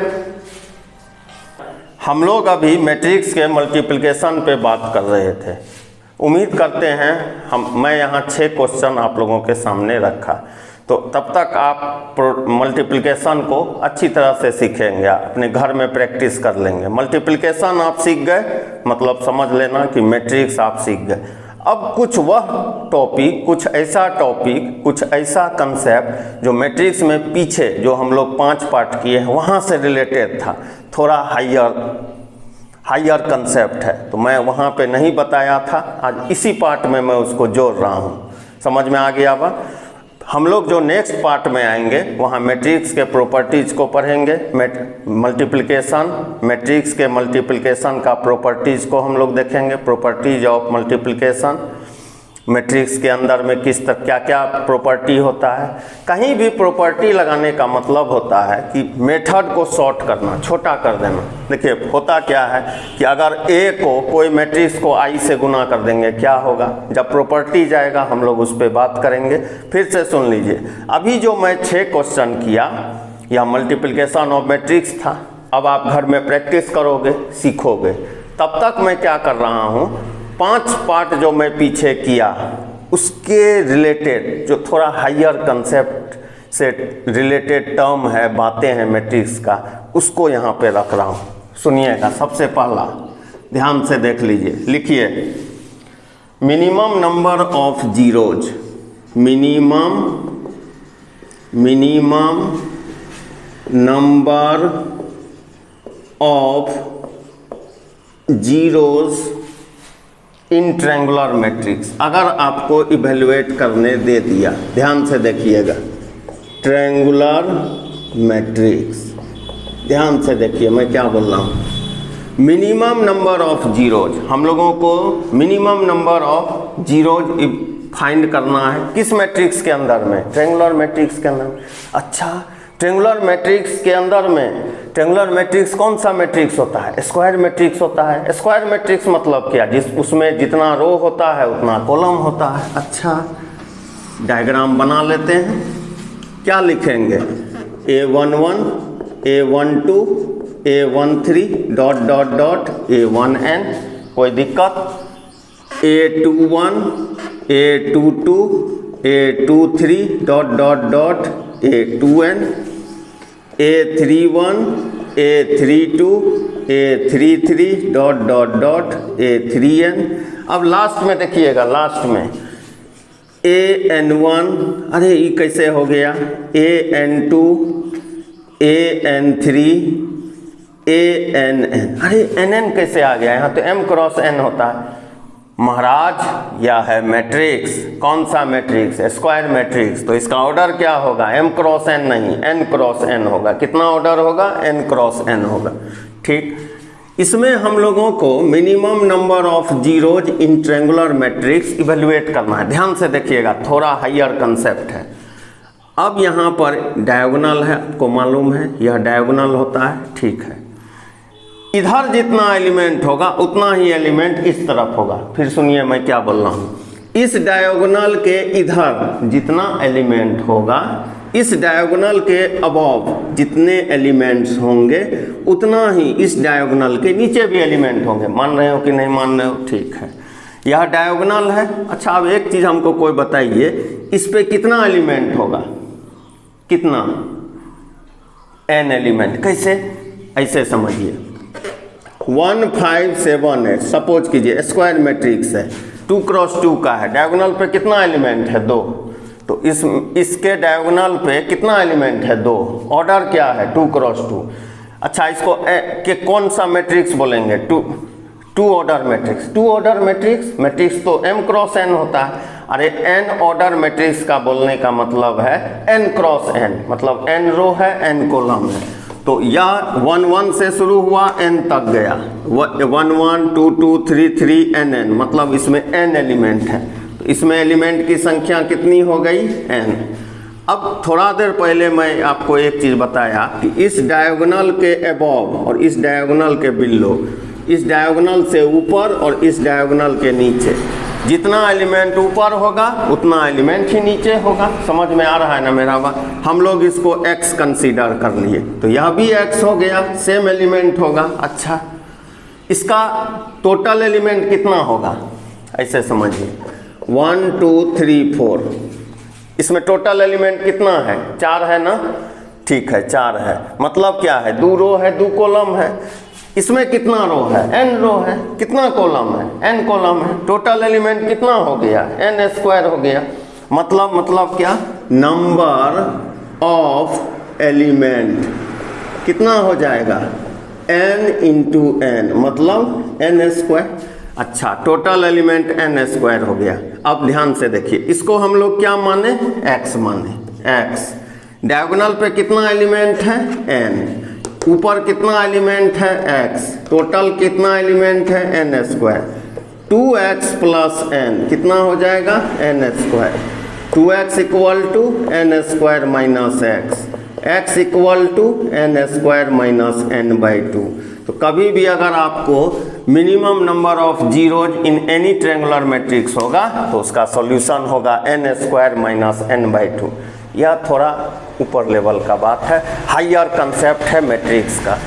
हम लोग अभी मैट्रिक्स के मल्टीप्लिकेशन पे बात कर रहे थे। उम्मीद करते हैं मैं यहाँ 6 क्वेश्चन आप लोगों के सामने रखा, तो तब तक आप मल्टीप्लिकेशन को अच्छी तरह से सीखेंगे, अपने घर में प्रैक्टिस कर लेंगे। मल्टीप्लिकेशन आप सीख गए मतलब समझ लेना कि मैट्रिक्स आप सीख गए। अब कुछ वह टॉपिक, कुछ ऐसा कंसेप्ट जो मैट्रिक्स में पीछे जो हम लोग 5 पार्ट किए हैं वहाँ से रिलेटेड था, थोड़ा हायर कंसेप्ट है, तो मैं वहाँ पे नहीं बताया था। आज इसी पार्ट में मैं उसको जोड़ रहा हूँ। समझ में आ गया बा? हम लोग जो नेक्स्ट पार्ट में आएंगे वहाँ मैट्रिक्स के प्रॉपर्टीज़ को पढ़ेंगे। मैट्रिक्स के मल्टीप्लिकेशन का प्रॉपर्टीज़ को हम लोग देखेंगे, प्रॉपर्टीज ऑफ मल्टीप्लिकेशन। मैट्रिक्स के अंदर में किस तरह क्या क्या प्रॉपर्टी होता है। कहीं भी प्रॉपर्टी लगाने का मतलब होता है कि मेथड को शॉर्ट करना, छोटा कर देना। देखिए होता क्या है कि अगर ए को कोई मैट्रिक्स को आई से गुना कर देंगे क्या होगा, जब प्रॉपर्टी जाएगा हम लोग उस पर बात करेंगे। फिर से सुन लीजिए, अभी जो मैं 6 क्वेश्चन किया यह मल्टीप्लिकेशन ऑफ मैट्रिक्स था। अब आप घर में प्रैक्टिस करोगे, सीखोगे। तब तक मैं क्या कर रहा हूँ, 5 पार्ट जो मैं पीछे किया उसके रिलेटेड जो थोड़ा हायर कंसेप्ट से रिलेटेड टर्म है, बातें हैं मैट्रिक्स का, उसको यहाँ पे रख रहा हूँ। सुनिएगा, सबसे पहला ध्यान से देख लीजिए, लिखिए minimum number of zeros, minimum number of zeros in triangular matrix. अगर आपको इवेल्युएट करने दे दिया, ध्यान से देखिएगा, ट्रायंगुलर मैट्रिक्स, ध्यान से देखिए मैं क्या बोल रहा हूँ। मिनिमम नंबर ऑफ जीरोज, हम लोगों को minimum number of zeros find करना है किस मैट्रिक्स के अंदर में, ट्रायंगुलर मैट्रिक्स के अंदर। अच्छा, ट्रायंगुलर मैट्रिक्स के अंदर में, ट्रायंगुलर मैट्रिक्स कौन सा मैट्रिक्स होता है, स्क्वायर मैट्रिक्स होता है। स्क्वायर मैट्रिक्स मतलब क्या, उसमें जितना रो होता है उतना कॉलम होता है। अच्छा, डायग्राम बना लेते हैं, क्या लिखेंगे, A11 A12 A13 dot dot dot A1n, कोई दिक्कत, A21 A22 A23 dot dot dot A2n, A31 A32 A33 dot dot dot A3n। अब लास्ट में देखिएगा, लास्ट में AN1, अरे ये कैसे हो गया, AN2 AN3 ANN, अरे NN कैसे आ गया, यहाँ तो M क्रॉस N होता है महाराज। यह है मैट्रिक्स, कौन सा मैट्रिक्स, स्क्वायर मैट्रिक्स। तो इसका ऑर्डर क्या होगा, M क्रॉस N नहीं, N क्रॉस N होगा। कितना ऑर्डर होगा, N क्रॉस N होगा। ठीक, इसमें हम लोगों को minimum number of zeros in triangular matrix evaluate करना है। ध्यान से देखिएगा, थोड़ा हायर कंसेप्ट है। अब यहाँ पर डायगोनल है, आपको मालूम है यह डायगोनल होता है, ठीक है। इधर जितना एलिमेंट होगा उतना ही एलिमेंट इस तरफ होगा। फिर सुनिए मैं क्या बोल रहा हूँ, इस डायगोनल के इधर जितना एलिमेंट होगा, इस डायगोनल के अबव जितने एलिमेंट्स होंगे उतना ही इस डायगोनल के नीचे भी एलिमेंट होंगे। मान रहे हो कि नहीं मान रहे हो, ठीक है। यह डायगोनल है। अच्छा, अब एक चीज़ हमको कोई बताइए, इस पे कितना एलिमेंट होगा, कितना, n एलिमेंट। कैसे, ऐसे समझिए, 1 5 7 8, सपोज कीजिए स्क्वायर मैट्रिक्स है, 2 क्रॉस 2 का है, डायगोनल पे कितना एलिमेंट है, 2। तो इसके डायगोनल पे कितना एलिमेंट है, 2। ऑर्डर क्या है, 2 क्रॉस 2। अच्छा, इसको के कौन सा मैट्रिक्स बोलेंगे, 2 ऑर्डर मैट्रिक्स। 2 ऑर्डर मैट्रिक्स तो M क्रॉस N होता है। अरे n ऑर्डर मैट्रिक्स का बोलने का मतलब है n क्रॉस n, मतलब n रो है n कॉलम है। तो यह 1 1 से शुरू हुआ n तक गया, 1 1 2 2 3 3 nn, मतलब इसमें n एलिमेंट है। तो इसमें एलिमेंट की संख्या कितनी हो गई, n। अब थोड़ा देर पहले मैं आपको एक चीज़ बताया कि इस डायगोनल के अबव और इस डायगोनल के बिलो, इस डायगोनल से ऊपर और इस डायगोनल के नीचे, जितना एलिमेंट ऊपर होगा उतना एलिमेंट ही नीचे होगा। समझ में आ रहा है ना मेरा बात। हम लोग इसको x कंसीडर कर लिए, तो यह भी x हो गया, सेम एलिमेंट होगा। अच्छा, इसका टोटल एलिमेंट कितना होगा, ऐसे समझिए, 1 2 3 4, इसमें टोटल एलिमेंट कितना है, 4 है ना, ठीक है, 4 है। मतलब क्या है, 2 रो है 2 कॉलम है। इसमें कितना रो है, n रो है, कितना कॉलम है, n कॉलम है। टोटल एलिमेंट कितना हो गया, n स्क्वायर हो गया। मतलब क्या, नंबर ऑफ एलिमेंट कितना हो जाएगा, n इंटू n, मतलब n स्क्वायर। अच्छा, टोटल एलिमेंट n स्क्वायर हो गया। अब ध्यान से देखिए, इसको हम लोग क्या माने, x माने, x। डायगोनल पे कितना एलिमेंट है, n। ऊपर कितना एलिमेंट है, x। टोटल कितना एलिमेंट है, n square. 2x plus n कितना हो जाएगा, n square. 2x equal to n square minus x equal to n square minus n/2। तो कभी भी अगर आपको minimum number of zeros in any triangular matrix होगा तो उसका सॉल्यूशन होगा n स्क्वायर माइनस n/2। यह थोड़ा ऊपर लेवल का बात है, हायर कंसेप्ट है मैट्रिक्स का।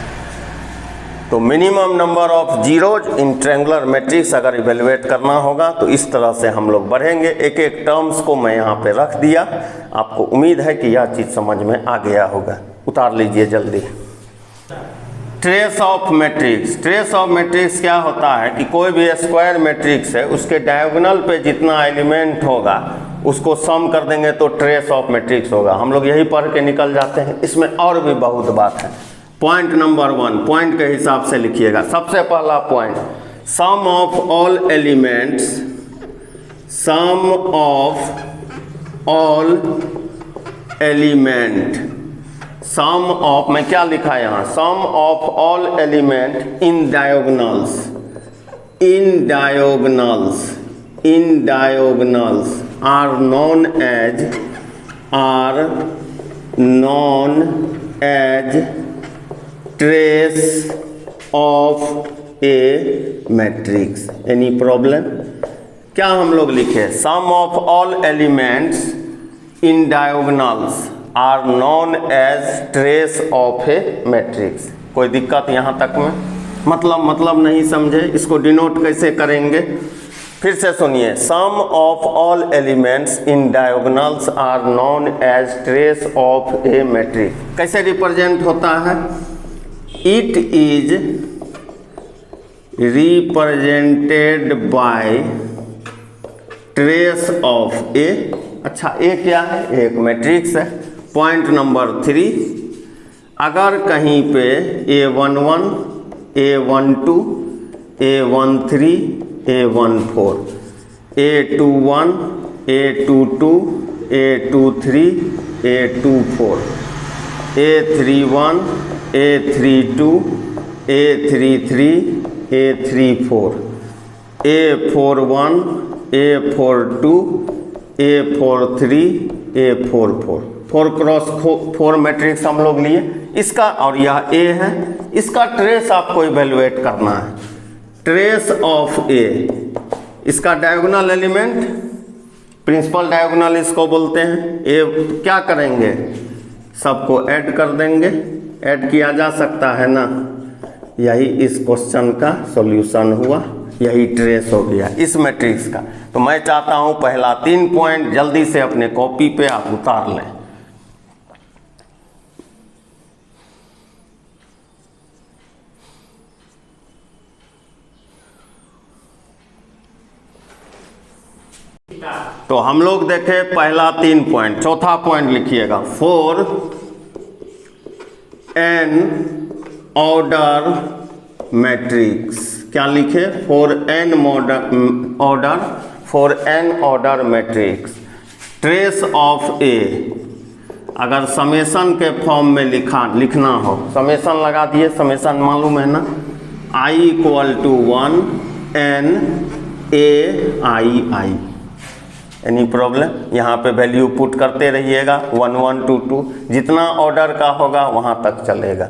तो minimum number of zeros in triangular matrix अगर इवेलुएट करना होगा तो इस तरह से हम लोग बढ़ेंगे। एक एक टर्म्स को मैं यहाँ पे रख दिया, आपको उम्मीद है कि यह चीज़ समझ में आ गया होगा। उतार लीजिए जल्दी। Trace of matrix. Trace of matrix क्या होता है कि कोई भी स्क्वायर मैट्रिक्स है, उसके डायगोनल पे जितना एलिमेंट होगा उसको सम कर देंगे तो ट्रेस ऑफ मैट्रिक्स होगा। हम लोग यही पढ़ के निकल जाते हैं। इसमें और भी बहुत बात है। पॉइंट नंबर 1 पॉइंट के हिसाब से लिखिएगा। सबसे पहला point, sum of all elements, sum of all element, sum of, मैं क्या लिखा यहाँ, sum of all element in diagonals, in diagonals, in diagonals are known as trace of a matrix. Any problem? क्या हम लोग लिखे, sum of all elements in diagonals are known as trace of a matrix. कोई दिक्कत यहाँ तक में? मतलब नहीं समझे, इसको डिनोट कैसे करेंगे? फिर से सुनिए, sum of all elements in diagonals are known as trace of a matrix. कैसे रिप्रेजेंट होता है? It is represented by trace of A. अच्छा, ए क्या है? एक मैट्रिक्स है। पॉइंट नंबर 3, अगर कहीं पे A11, A12, A13, A14, A21, A22, A23, A24, A31, A32, A33, A34, A41, A42, A43, A44, 4 cross 4 matrix हम लोग लिए। इसका, और यह ए है, इसका ट्रेस आपको इवेलुएट करना है। ट्रेस ऑफ ए, इसका डायगोनल एलिमेंट, प्रिंसिपल डायगोनल इसको बोलते हैं। ए क्या करेंगे, सबको ऐड कर देंगे। ऐड किया जा सकता है ना, यही इस क्वेश्चन का सॉल्यूशन हुआ, यही ट्रेस हो गया इस मैट्रिक्स का। तो मैं चाहता हूं पहला 3 पॉइंट जल्दी से अपने कॉपी पे आप उतार लें। तो हम लोग देखें पहला 3 पॉइंट। चौथा पॉइंट लिखिएगा, फॉर एन ऑर्डर मैट्रिक्स। क्या लिखे? For n order matrix trace of A. अगर समेशन के फॉर्म में लिखना हो, समेशन लगा दिए, समेशन मालूम है ना, i = 1 n a i। Any problem? यहाँ पे वैल्यू पुट करते रहिएगा, 1 1 2 2, जितना ऑर्डर का होगा वहाँ तक चलेगा।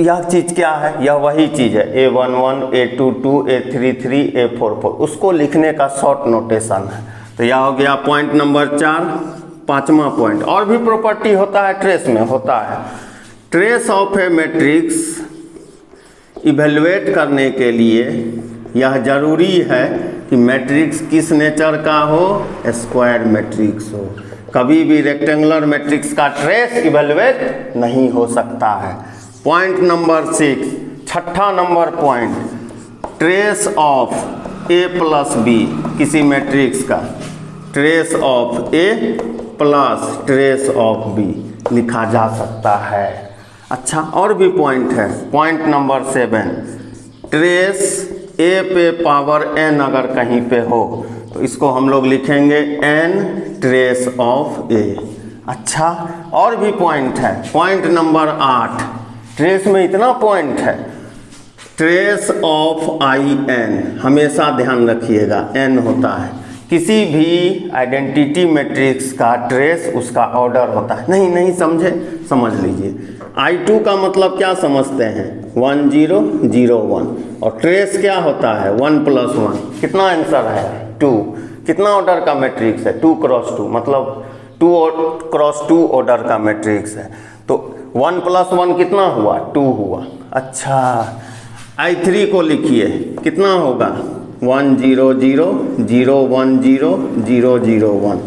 यह चीज़ क्या है? यह वही चीज़ है, A11, A22, A33, A44, उसको लिखने का शॉर्ट नोटेशन है। तो यह हो गया पॉइंट नंबर 4। 5वां पॉइंट, और भी प्रॉपर्टी होता है ट्रेस में, होता है trace of a matrix evaluate करने के लिए यह जरूरी है कि मैट्रिक्स किस नेचर का हो, स्क्वायर मैट्रिक्स हो। कभी भी रेक्टेंगुलर मैट्रिक्स का ट्रेस इवेलुएट नहीं हो सकता है। पॉइंट नंबर 6, छठा number point, trace of A plus B, किसी मैट्रिक्स का trace of A plus trace of B लिखा जा सकता है। अच्छा, और भी पॉइंट है। पॉइंट नंबर 7, ट्रेस ए पे पावर n अगर कहीं पे हो तो इसको हम लोग लिखेंगे n ट्रेस ऑफ ए। अच्छा, और भी पॉइंट है। पॉइंट नंबर 8, ट्रेस में इतना पॉइंट है, ट्रेस ऑफ आई एन, हमेशा ध्यान रखिएगा n होता है। किसी भी आइडेंटिटी मैट्रिक्स का ट्रेस उसका ऑर्डर होता है। नहीं समझे? समझ लीजिए। I2 का मतलब क्या समझते हैं? 1 0 0 1, और ट्रेस क्या होता है? 1 + 1। कितना आंसर है? 2। कितना ऑर्डर का मैट्रिक्स है? 2 × 2, मतलब 2 × 2 ऑर्डर का मैट्रिक्स है। तो 1 + 1 कितना हुआ? 2 हुआ। अच्छा, I3 को लिखिए, कितना होगा 1 0 0 0 1 0 0 0 1,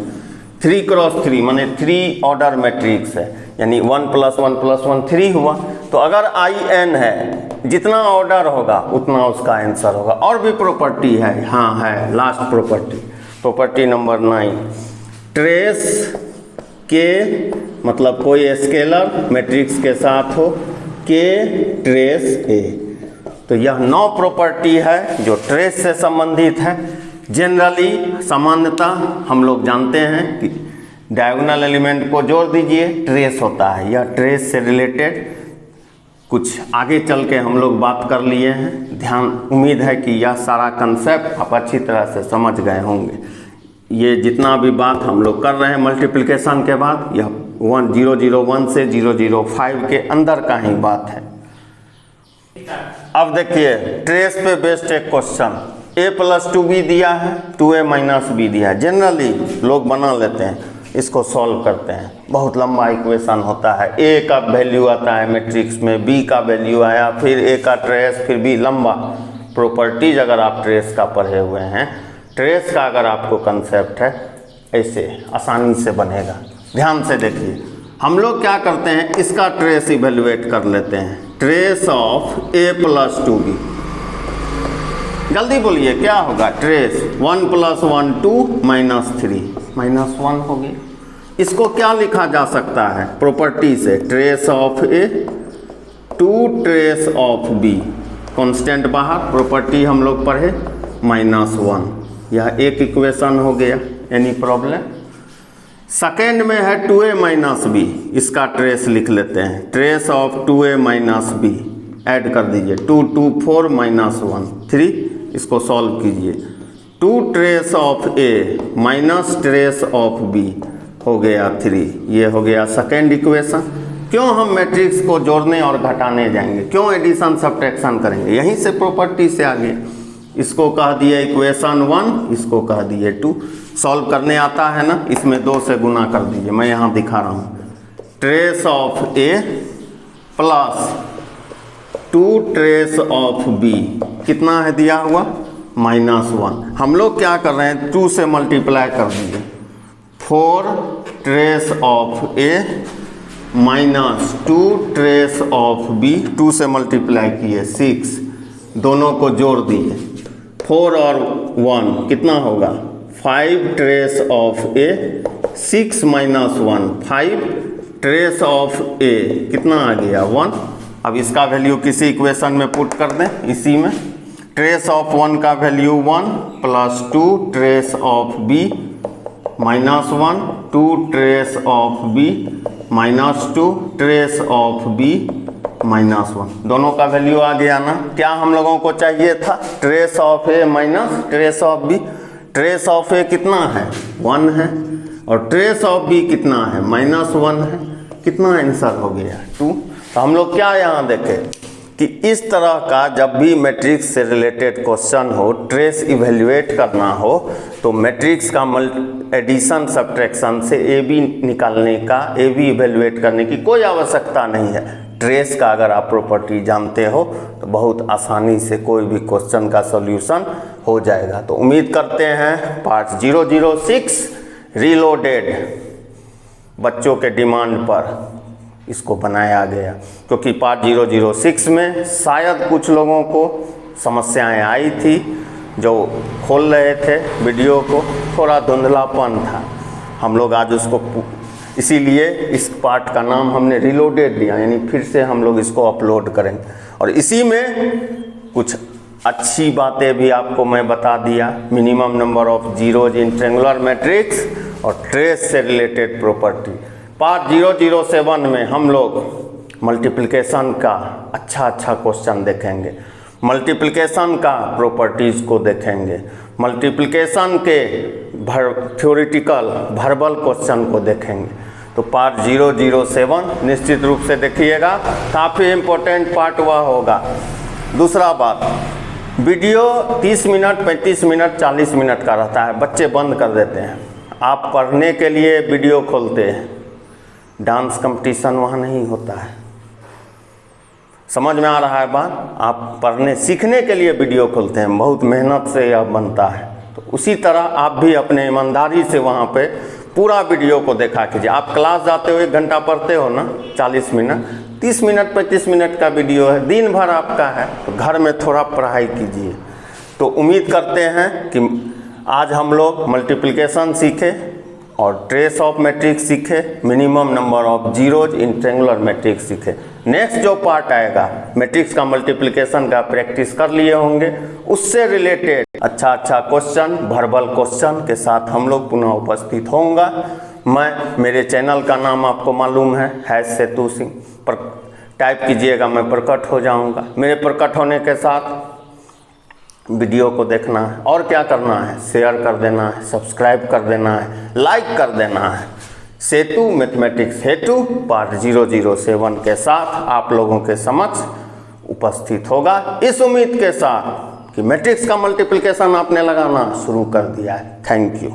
3 क्रॉस 3 माने 3 ऑर्डर मैट्रिक्स है, यानी 1 + 1 + 1 3 हुआ। तो अगर IN है, जितना ऑर्डर होगा उतना उसका आंसर होगा। और भी प्रॉपर्टी है, हाँ है, लास्ट प्रॉपर्टी नंबर 9, ट्रेस के मतलब कोई स्केलर मैट्रिक्स के साथ हो, के ट्रेस ए। तो यह 9 प्रॉपर्टी है जो ट्रेस से संबंधित है। जनरली सामान्यतः हम लोग जानते हैं कि डायगोनल एलिमेंट को जोड़ दीजिए, ट्रेस होता है। यह ट्रेस से रिलेटेड कुछ आगे चल के हम लोग बात कर लिए हैं। उम्मीद है कि यह सारा कंसेप्ट आप अच्छी तरह से समझ गए होंगे। ये जितना भी बात हम लोग कर रहे हैं मल्टीप्लिकेशन के बाद, यह 1001 से 005 के अंदर का ही बात है। अब देखिए, ट्रेस पे बेस्ड एक क्वेश्चन, a + 2b दिया है, 2a - b दिया है। जनरली लोग बना लेते हैं, इसको सॉल्व करते हैं, बहुत लंबा इक्वेशन होता है। a का वैल्यू आता है मैट्रिक्स में, b का वैल्यू आया, फिर a का ट्रेस, फिर b, लंबा प्रॉपर्टीज। अगर आप ट्रेस का पढ़े हुए हैं, ट्रेस का अगर आपको कंसेप्ट है, ऐसे आसानी से बनेगा। ध्यान से देखिए, हम लोग क्या करते हैं, इसका ट्रेस इवेल्युएट कर लेते हैं। ट्रेस ऑफ a + 2b, जल्दी बोलिए क्या होगा? ट्रेस 1 + 1 2 -3 -1 हो गया। इसको क्या लिखा जा सकता है प्रॉपर्टी से? Trace of a to trace of b, constant बाहर, प्रॉपर्टी हम लोग पढ़े -1। यह एक इक्वेशन हो गया। Any problem? सेकेंड में है 2a - b, इसका ट्रेस लिख लेते हैं। Trace of 2a - b, add कर दीजिए, 2 2 4 -1 3, इसको सॉल्व कीजिए। 2 trace of a minus trace of b हो गया 3, ये हो गया सेकेंड इक्वेशन। क्यों हम मैट्रिक्स को जोड़ने और घटाने जाएंगे? क्यों एडिशन सब्ट्रैक्शन करेंगे? यहीं से प्रॉपर्टी से आगे। इसको कह दिए इक्वेशन 1, इसको कह दिए 2। सॉल्व करने आता है ना, इसमें 2 से गुना कर दीजिए, मैं यहाँ दिखा रहा हूँ। Trace of a + 2 trace of b, कितना है दिया हुआ? -1। हम लोग क्या कर रहे हैं, 2 से मल्टीप्लाई कर दीजिए। 4 trace of a - 2 trace of b, 2 से मल्टीप्लाई किए 6, दोनों को जोड़ दिए। 4 और 1 कितना होगा? 5 trace of a, 6 - 1 5 trace of a, कितना आ गया? 1। अब इसका वैल्यू किसी इक्वेशन में पुट कर दें, इसी में। ट्रेस ऑफ 1 का value 1 + 2 trace of b -1, 2 trace of b -2 trace of b -1, दोनों का वैल्यू आ गया ना। क्या हम लोगों को चाहिए था? Trace of a minus trace of b। Trace of a कितना है? 1 है, और ट्रेस ऑफ b कितना है? -1 है। कितना आंसर हो गया? 2। तो हम लोग क्या यहाँ देखें कि इस तरह का जब भी मैट्रिक्स से रिलेटेड क्वेश्चन हो, ट्रेस इवेल्युएट करना हो, तो मैट्रिक्स का एडिशन सब्ट्रैक्शन से ए बी निकालने का, ए बी इवेल्युएट करने की कोई आवश्यकता नहीं है। ट्रेस का अगर आप प्रॉपर्टी जानते हो तो बहुत आसानी से कोई भी क्वेश्चन का सॉल्यूशन हो जाएगा। तो उम्मीद करते हैं पार्ट 006 रीलोडेड बच्चों के डिमांड पर इसको बनाया गया, क्योंकि पार्ट 006 में शायद कुछ लोगों को समस्याएं आई थी, जो खोल रहे थे वीडियो को, थोड़ा धुंधलापन था। हम लोग आज उसको, इसीलिए इस पार्ट का नाम हमने रीलोडेड दिया, यानी फिर से हम लोग इसको अपलोड करेंगे। और इसी में कुछ अच्छी बातें भी आपको मैं बता दिया, minimum number of zeros in triangular matrix और ट्रेस से रिलेटेड प्रॉपर्टी। पार्ट 007 में हम लोग मल्टीप्लिकेशन का अच्छा क्वेश्चन देखेंगे, मल्टीप्लिकेशन का प्रॉपर्टीज़ को देखेंगे, मल्टीप्लिकेशन के थ्योरेटिकल वर्बल क्वेश्चन को देखेंगे। तो पार्ट 007 निश्चित रूप से देखिएगा, काफ़ी इम्पोर्टेंट पार्ट वह होगा। दूसरा बात, वीडियो 30 मिनट 35 मिनट 40 मिनट का रहता है, बच्चे बंद कर देते हैं। आप पढ़ने के लिए वीडियो खोलते हैं, डांस कंपटीशन वहाँ नहीं होता है, समझ में आ रहा है बात? आप पढ़ने सीखने के लिए वीडियो खोलते हैं, बहुत मेहनत से यह बनता है, तो उसी तरह आप भी अपने ईमानदारी से वहाँ पे पूरा वीडियो को देखा कीजिए। आप क्लास जाते हो 1 घंटा पढ़ते हो ना, 40 मिनट, 30 मिनट 35 मिनट का वीडियो है, दिन भर आपका है, तो घर में थोड़ा पढ़ाई कीजिए। तो उम्मीद करते हैं कि आज हम लोग मल्टीप्लिकेशन सीखे और ट्रेस ऑफ मैट्रिक्स सीखे, minimum number of zeros in triangular matrix सीखे। नेक्स्ट जो पार्ट आएगा मैट्रिक्स का मल्टीप्लिकेशन का प्रैक्टिस कर लिए होंगे, उससे रिलेटेड अच्छा क्वेश्चन, वर्बल क्वेश्चन के साथ हम लोग पुनः उपस्थित होऊंगा। मेरे चैनल का नाम आपको मालूम है सेतु सिंह, पर टाइप कीजिएगा, मैं प्रकट हो जाऊंगा। मेरे प्रकट होने के साथ वीडियो को देखना है और क्या करना है, शेयर कर देना है, सब्सक्राइब कर देना है, लाइक कर देना है। सेतु मैथमेटिक्स हेतु पार्ट 007 के साथ आप लोगों के समक्ष उपस्थित होगा, इस उम्मीद के साथ कि मैट्रिक्स का मल्टीप्लिकेशन आपने लगाना शुरू कर दिया है। Thank you.